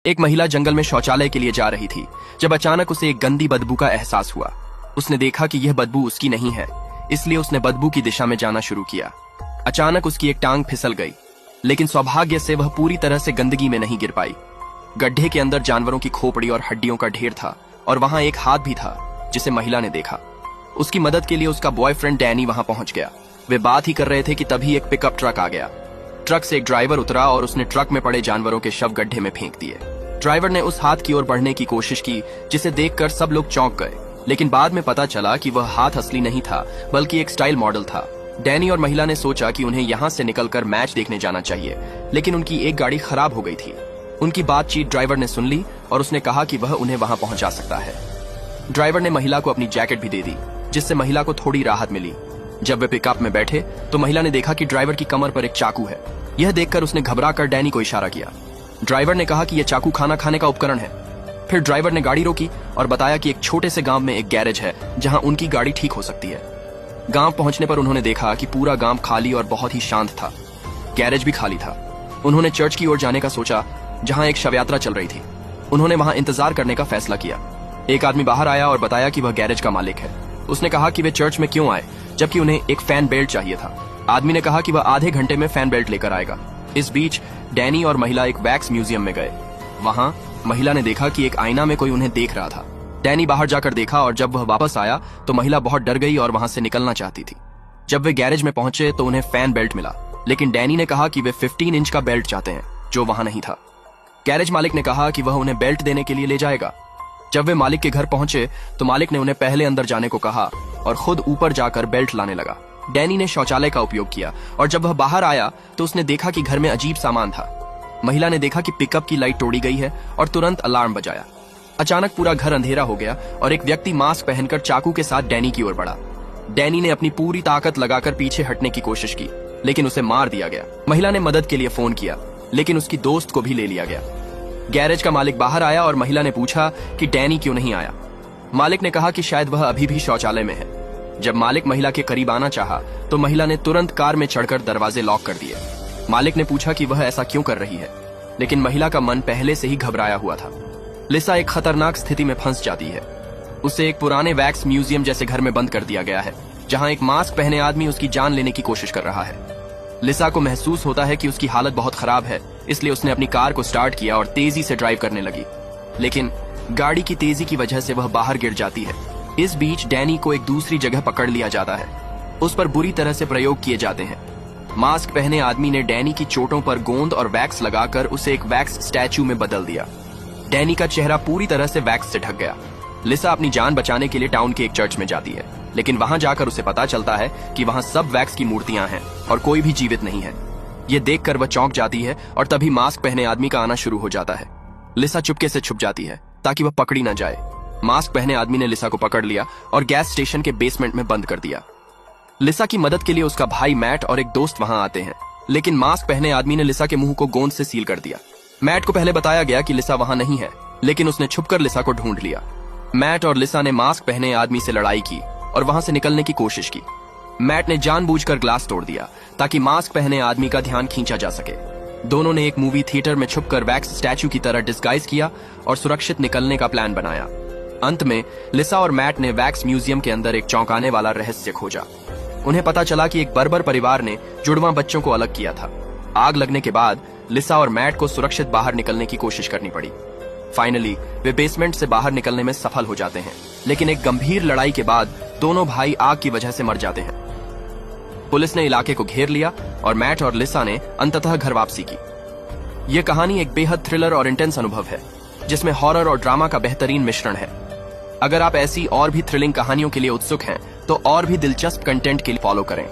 एक महिला जंगल में शौचालय के लिए जा रही थी जब अचानक उसे एक गंदी बदबू का एहसास हुआ। उसने देखा कि यह बदबू उसकी नहीं है, इसलिए उसने बदबू की दिशा में जाना शुरू किया। अचानक उसकी एक टांग फिसल गई, लेकिन सौभाग्य से वह पूरी तरह से गंदगी में नहीं गिर पाई। गड्ढे के अंदर जानवरों की खोपड़ी और हड्डियों का ढेर था और वहां एक हाथ भी था जिसे महिला ने देखा। उसकी मदद के लिए उसका बॉयफ्रेंड डैनी वहां पहुंच गया। वे बात ही कर रहे थे कि तभी एक पिकअप ट्रक आ गया। ट्रक से एक ड्राइवर उतरा और उसने ट्रक में पड़े जानवरों के शव गड्ढे में फेंक दिए। ड्राइवर ने उस हाथ की ओर बढ़ने की कोशिश की जिसे देखकर सब लोग चौंक गए, लेकिन बाद में पता चला कि वह हाथ असली नहीं था बल्कि एक स्टाइल मॉडल था। डैनी और महिला ने सोचा कि उन्हें यहाँ से निकलकर मैच देखने जाना चाहिए, लेकिन उनकी एक गाड़ी खराब हो गई थी। उनकी बातचीत ड्राइवर ने सुन ली और उसने कहा कि वह उन्हें वहां पहुंचा सकता है। ड्राइवर ने महिला को अपनी जैकेट भी दे दी, जिससे महिला को थोड़ी राहत मिली। जब वे पिकअप में बैठे तो महिला ने देखा कि ड्राइवर की कमर पर एक चाकू है। यह देखकर उसने घबराकर डैनी को इशारा किया। ड्राइवर ने कहा कि यह चाकू खाना खाने का उपकरण है। फिर ड्राइवर ने गाड़ी रोकी और बताया कि एक छोटे से गांव में एक गैरेज है जहां उनकी गाड़ी ठीक हो सकती है। गांव पहुंचने पर उन्होंने देखा कि पूरा गांव खाली और बहुत ही शांत था। गैरेज भी खाली था। उन्होंने चर्च की ओर जाने का सोचा, जहां एक शवयात्रा चल रही थी। उन्होंने वहां इंतजार करने का फैसला किया। एक आदमी बाहर आया और बताया कि वह गैरेज का मालिक है। उसने कहा कि वे चर्च में क्यों आए, जबकि उन्हें एक फैन बेल्ट चाहिए था। आदमी ने कहा कि वह आधे घंटे में फैन बेल्ट लेकर आएगा। इस बीच डैनी और महिला एक वैक्स म्यूजियम में गए। वहां महिला ने देखा कि एक आईना में कोई उन्हें देख रहा था। डैनी बाहर जाकर देखा और जब वह वापस आया तो महिला बहुत डर गई और वहां से निकलना चाहती थी। जब वे गैरेज में पहुंचे तो उन्हें फैन बेल्ट मिला, लेकिन डैनी ने कहा कि वे 15 इंच का बेल्ट चाहते हैं, जो वहां नहीं था। गैरेज मालिक ने कहा कि वह उन्हें बेल्ट देने के लिए ले जाएगा। जब वे मालिक के घर पहुंचे तो मालिक ने उन्हें पहले अंदर जाने को कहा और खुद ऊपर जाकर बेल्ट लाने लगा। डैनी ने शौचालय का उपयोग किया और जब वह बाहर आया तो उसने देखा कि घर में अजीब सामान था। महिला ने देखा कि पिकअप की लाइट तोड़ी गई है और तुरंत अलार्म बजाया। अचानक पूरा घर अंधेरा हो गया और एक व्यक्ति मास्क पहनकर चाकू के साथ डैनी की ओर बढ़ा। डैनी ने अपनी पूरी ताकत लगाकर पीछे हटने की कोशिश की, लेकिन उसे मार दिया गया। महिला ने मदद के लिए फोन किया, लेकिन उसकी दोस्त को भी ले लिया गया। गैरेज का मालिक बाहर आया और महिला ने पूछा कि डैनी क्यों नहीं आया। मालिक ने कहा कि शायद वह अभी भी शौचालय में है। जब मालिक महिला के करीब आना चाहा तो महिला ने तुरंत कार में चढ़कर दरवाजे लॉक कर दिए। मालिक ने पूछा कि वह ऐसा क्यों कर रही है, लेकिन महिला का मन पहले से ही घबराया हुआ था। लिसा एक खतरनाक स्थिति में फंस जाती है। उसे एक पुराने वैक्स म्यूजियम जैसे घर में बंद कर दिया गया है, जहां एक मास्क पहने आदमी उसकी जान लेने की कोशिश कर रहा है। लिसा को महसूस होता है कि उसकी हालत बहुत खराब है, इसलिए उसने अपनी कार को स्टार्ट किया और तेजी से ड्राइव करने लगी, लेकिन गाड़ी की तेजी की वजह से वह बाहर गिर जाती है। इस बीच डैनी को एक दूसरी जगह पकड़ लिया जाता है। उस पर बुरी तरह से प्रयोग किए जाते हैं। मास्क पहने आदमी ने डैनी की चोटों पर गोंद और वैक्स लगाकर उसे एक वैक्स स्टैचू में बदल दिया। डैनी का चेहरा पूरी तरह से वैक्स से ढक गया। लिसा अपनी जान बचाने के लिए टाउन के एक चर्च में जाती है, लेकिन वहां जाकर उसे पता चलता है कि वहां सब वैक्स की मूर्तियां हैं और कोई भी जीवित नहीं है। ये देखकर वह चौंक जाती है और तभी मास्क पहने आदमी का आना शुरू हो जाता है। लिसा चुपके से छुप जाती है ताकि वह पकड़ी न जाए। मास्क पहने आदमी ने लिसा को पकड़ लिया और गैस स्टेशन के बेसमेंट में बंद कर दिया। लिसा की मदद के लिए उसका भाई मैट और एक दोस्त वहां आते हैं, लेकिन मास्क पहने आदमी ने लिसा के मुंह को गोंद से सील कर दिया। मैट को पहले बताया गया कि लिसा वहां नहीं है, लेकिन उसने छुपकर लिसा को ढूंढ लिया। मैट और लिसा ने मास्क पहने आदमी से लड़ाई की और वहां से निकलने की कोशिश की। मैट ने जानबूझकर ग्लास तोड़ दिया ताकि मास्क पहने आदमी का ध्यान खींचा जा सके। दोनों ने एक मूवी थिएटर में छुपकर वैक्स स्टैचू की तरह डिस्गाइज किया और सुरक्षित निकलने का प्लान बनाया। अंत में लिसा और मैट ने वैक्स म्यूजियम के अंदर एक चौंकाने वाला रहस्य खोजा। उन्हें पता चला कि एक बर्बर परिवार ने जुड़वां बच्चों को अलग किया था। आग लगने के बाद लिसा और मैट को सुरक्षित बाहर निकलने की कोशिश करनी पड़ी। फाइनली वे बेसमेंट से बाहर निकलने में सफल हो जाते हैं, लेकिन एक गंभीर लड़ाई के बाद दोनों भाई आग की वजह से मर जाते हैं। पुलिस ने इलाके को घेर लिया और मैट और लिसा ने अंततः घर वापसी की। यह कहानी एक बेहद थ्रिलर और इंटेंस अनुभव है, जिसमें हॉरर और ड्रामा का बेहतरीन मिश्रण है। अगर आप ऐसी और भी थ्रिलिंग कहानियों के लिए उत्सुक हैं तो और भी दिलचस्प कंटेंट के लिए फॉलो करें।